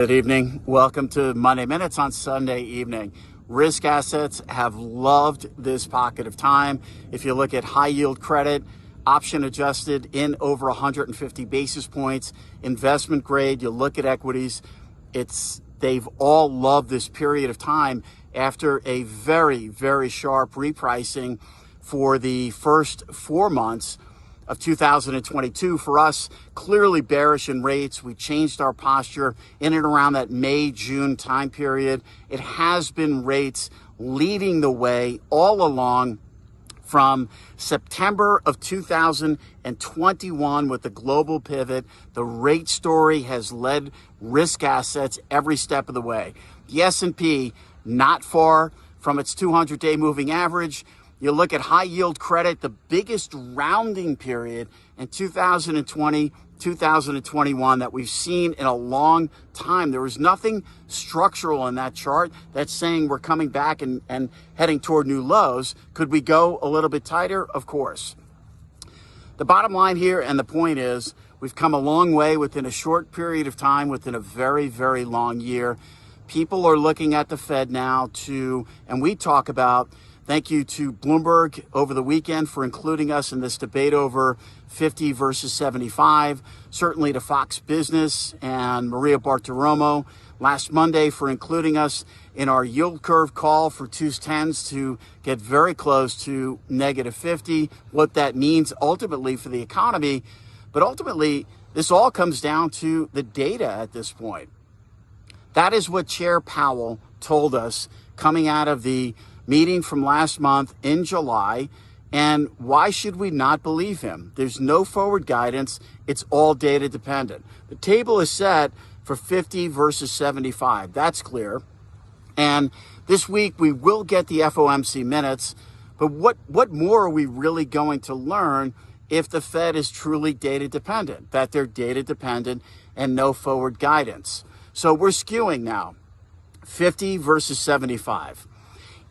Good evening. Welcome to Monday Minutes on Sunday evening. Risk assets have loved this pocket of time. If you look at high yield credit, option adjusted in over 150 basis points, investment grade, you look at equities, they've all loved this period of time after a very, very sharp repricing for the first 4 months of 2022. For us, clearly bearish in rates. We changed our posture in and around that May, June time period. It has been rates leading the way all along from September of 2021 with the global pivot. The rate story has led risk assets every step of the way. The S&P not far from its 200-day moving average. You look at high yield credit, the biggest rounding period in 2020, 2021 that we've seen in a long time. There was nothing structural in that chart that's saying we're coming back and heading toward new lows. Could we go a little bit tighter? Of course. The bottom line here and the point is we've come a long way within a short period of time, within a very, very long year. People are looking at the Fed now and we talk about. Thank you to Bloomberg over the weekend for including us in this debate over 50 versus 75. Certainly to Fox Business and Maria Bartiromo last Monday for including us in our yield curve call for 2s10s to get very close to negative 50. What that means ultimately for the economy. But ultimately, this all comes down to the data at this point. That is what Chair Powell told us coming out of the meeting from last month in July. And why should we not believe him? There's no forward guidance. It's all data dependent. The table is set for 50 versus 75. That's clear. And this week we will get the FOMC minutes. But what more are we really going to learn if the Fed is truly data dependent, that they're data dependent and no forward guidance? So we're skewing now, 50 versus 75.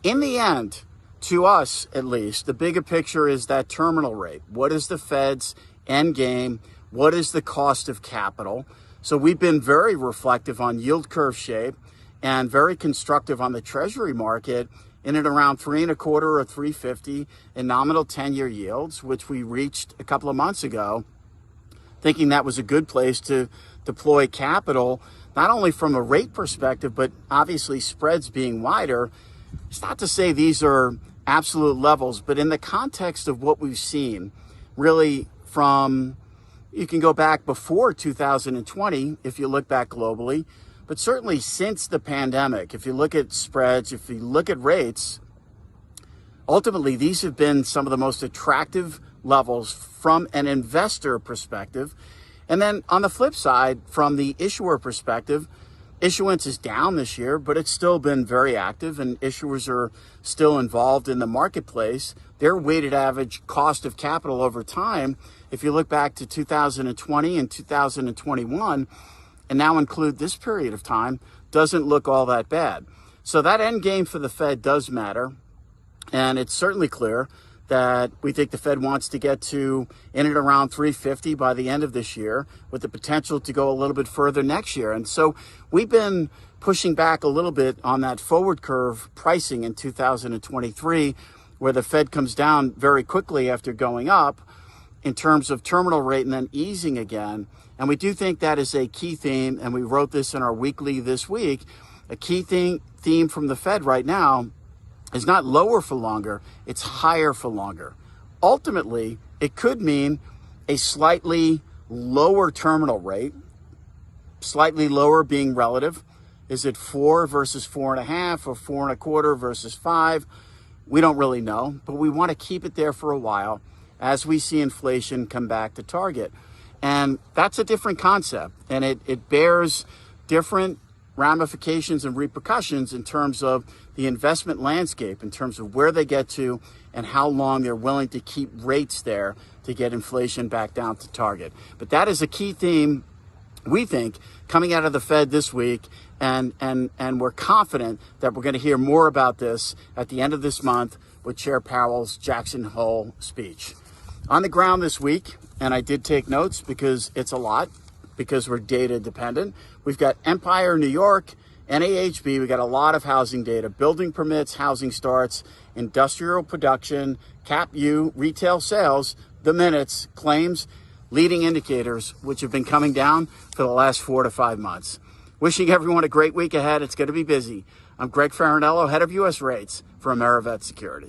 In the end, to us at least, the bigger picture is that terminal rate. What is the Fed's end game? What is the cost of capital? So we've been very reflective on yield curve shape and very constructive on the Treasury market in and around 3.25 or 3.50 in nominal 10-year yields, which we reached a couple of months ago, thinking that was a good place to deploy capital, not only from a rate perspective, but obviously spreads being wider. It's not to say these are absolute levels, but in the context of what we've seen, really you can go back before 2020 if you look back globally, but certainly since the pandemic, if you look at spreads, if you look at rates, ultimately these have been some of the most attractive levels from an investor perspective. And then on the flip side, from the issuer perspective, issuance is down this year, but it's still been very active and issuers are still involved in the marketplace. Their weighted average cost of capital over time, if you look back to 2020 and 2021, and now include this period of time, doesn't look all that bad. So that end game for the Fed does matter. And it's certainly clear that we think the Fed wants to get to in and around 350 by the end of this year, with the potential to go a little bit further next year. And so we've been pushing back a little bit on that forward curve pricing in 2023, where the Fed comes down very quickly after going up in terms of terminal rate and then easing again. And we do think that is a key theme, and we wrote this in our weekly this week. A key theme from the Fed right now is not lower for longer, it's higher for longer. Ultimately, it could mean a slightly lower terminal rate, slightly lower being relative. Is it 4 versus 4.5 or 4.25 versus 5? We don't really know, but we want to keep it there for a while as we see inflation come back to target. And that's a different concept, and it bears different ramifications and repercussions in terms of the investment landscape, in terms of where they get to and how long they're willing to keep rates there to get inflation back down to target. But that is a key theme, we think, coming out of the Fed this week, and we're confident that we're going to hear more about this at the end of this month with Chair Powell's Jackson Hole speech. On the ground this week, and I did take notes because it's a lot, because we're data dependent. We've got Empire, New York, NAHB. We got a lot of housing data, building permits, housing starts, industrial production, CAP-U, retail sales, the minutes, claims, leading indicators, which have been coming down for the last 4 to 5 months. Wishing everyone a great week ahead. It's going to be busy. I'm Greg Faranello, head of U.S. rates for AmeriVet Securities.